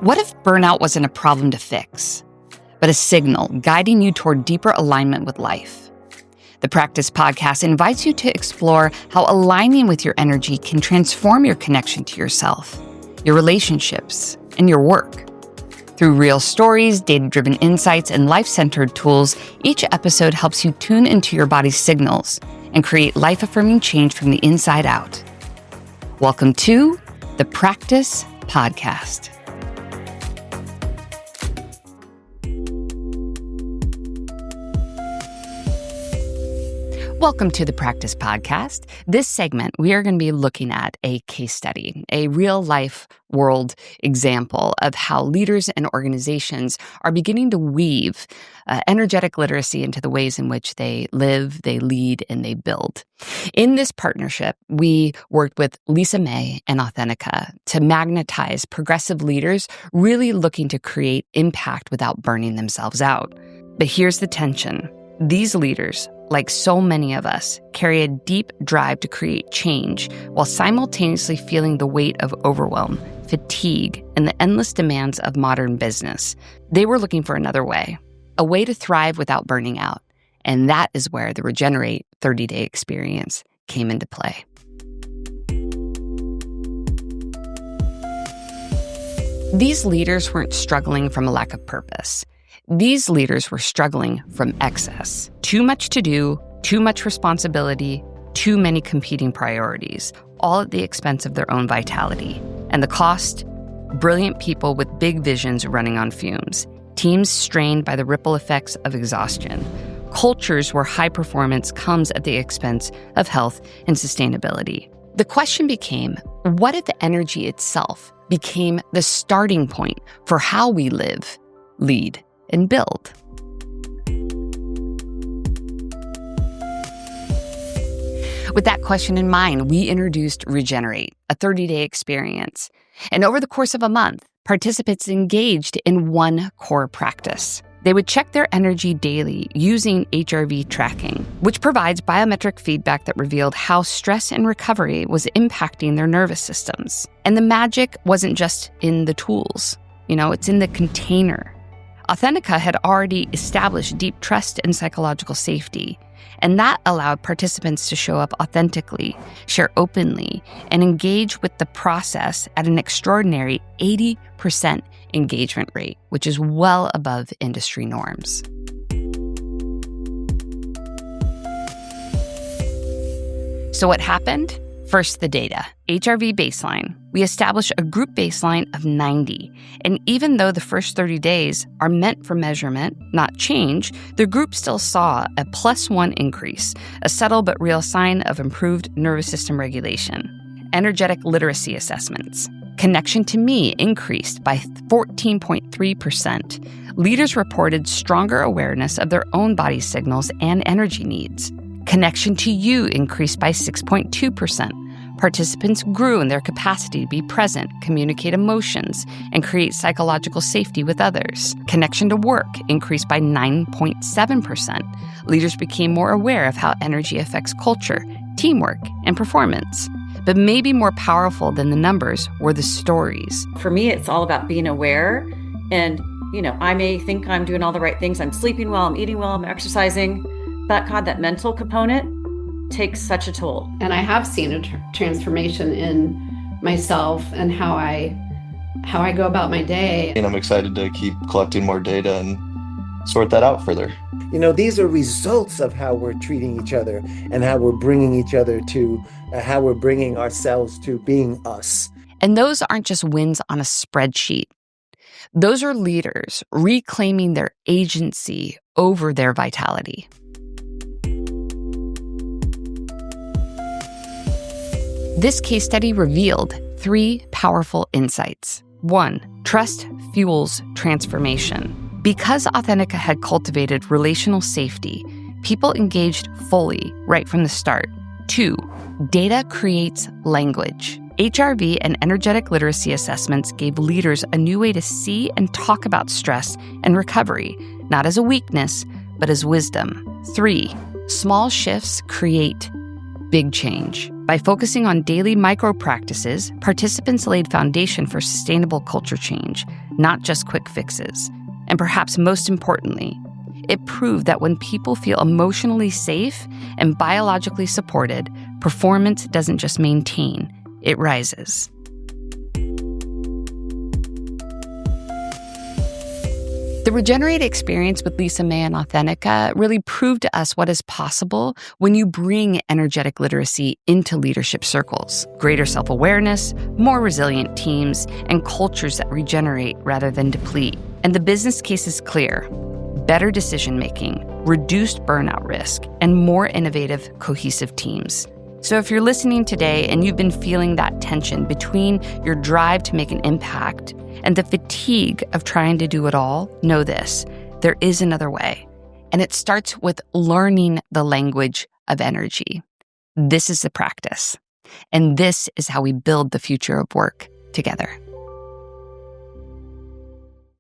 What if burnout wasn't a problem to fix, but a signal guiding you toward deeper alignment with life? The Practice Podcast invites you to explore how aligning with your energy can transform your connection to yourself, your relationships, and your work. Through real stories, data-driven insights, and life-centered tools, each episode helps you tune into your body's signals and create life-affirming change from the inside out. Welcome to the Practice Podcast. Welcome to the Practice Podcast. This segment, we are going to be looking at a case study, a real-life world example of how leaders and organizations are beginning to weave energetic literacy into the ways in which they live, they lead, and they build. In this partnership, we worked with Lisa May and Authenica to magnetize progressive leaders really looking to create impact without burning themselves out. But here's the tension. These leaders, like so many of us, carry a deep drive to create change while simultaneously feeling the weight of overwhelm, fatigue, and the endless demands of modern business. They were looking for another way, a way to thrive without burning out. And that is where the Regenerate 30-day experience came into play. These leaders weren't struggling from a lack of purpose. These leaders were struggling from excess. Too much to do, too much responsibility, too many competing priorities, all at the expense of their own vitality. And the cost? Brilliant people with big visions running on fumes. Teams strained by the ripple effects of exhaustion. Cultures where high performance comes at the expense of health and sustainability. The question became, what if the energy itself became the starting point for how we live, lead, and build? With that question in mind, we introduced Regenerate, a 30-day experience. And over the course of a month, participants engaged in one core practice. They would check their energy daily using HRV tracking, which provides biometric feedback that revealed how stress and recovery was impacting their nervous systems. And the magic wasn't just in the tools. It's in the container. Authenica had already established deep trust and psychological safety, and that allowed participants to show up authentically, share openly, and engage with the process at an extraordinary 80% engagement rate, which is well above industry norms. So what happened? First, the data. HRV baseline. We established a group baseline of 90. And even though the first 30 days are meant for measurement, not change, the group still saw a +1 increase, a subtle but real sign of improved nervous system regulation. Energetic literacy assessments. Connection to me increased by 14.3%. Leaders reported stronger awareness of their own body signals and energy needs. Connection to you increased by 6.2%. Participants grew in their capacity to be present, communicate emotions, and create psychological safety with others. Connection to work increased by 9.7%. Leaders became more aware of how energy affects culture, teamwork, and performance. But maybe more powerful than the numbers were the stories. For me, it's all about being aware. And, I may think I'm doing all the right things. I'm sleeping well, I'm eating well, I'm exercising. But God, that mental component takes such a toll. And I have seen a transformation in myself and how I go about my day. And I'm excited to keep collecting more data and sort that out further. These are results of how we're treating each other and how we're bringing each other to, how we're bringing ourselves to being us. And those aren't just wins on a spreadsheet. Those are leaders reclaiming their agency over their vitality. This case study revealed 3 powerful insights. 1, trust fuels transformation. Because Authenica had cultivated relational safety, people engaged fully right from the start. 2, data creates language. HRV and energetic literacy assessments gave leaders a new way to see and talk about stress and recovery, not as a weakness, but as wisdom. 3, small shifts create big change. By focusing on daily micro practices, participants laid foundation for sustainable culture change, not just quick fixes. And perhaps most importantly, it proved that when people feel emotionally safe and biologically supported, performance doesn't just maintain, it rises. The Regenerate experience with Lisa May and Authentica really proved to us what is possible when you bring energetic literacy into leadership circles. Greater self-awareness, more resilient teams, and cultures that regenerate rather than deplete. And the business case is clear. Better decision-making, reduced burnout risk, and more innovative, cohesive teams. So if you're listening today and you've been feeling that tension between your drive to make an impact and the fatigue of trying to do it all, know this: there is another way. And it starts with learning the language of energy. This is the practice. And this is how we build the future of work together.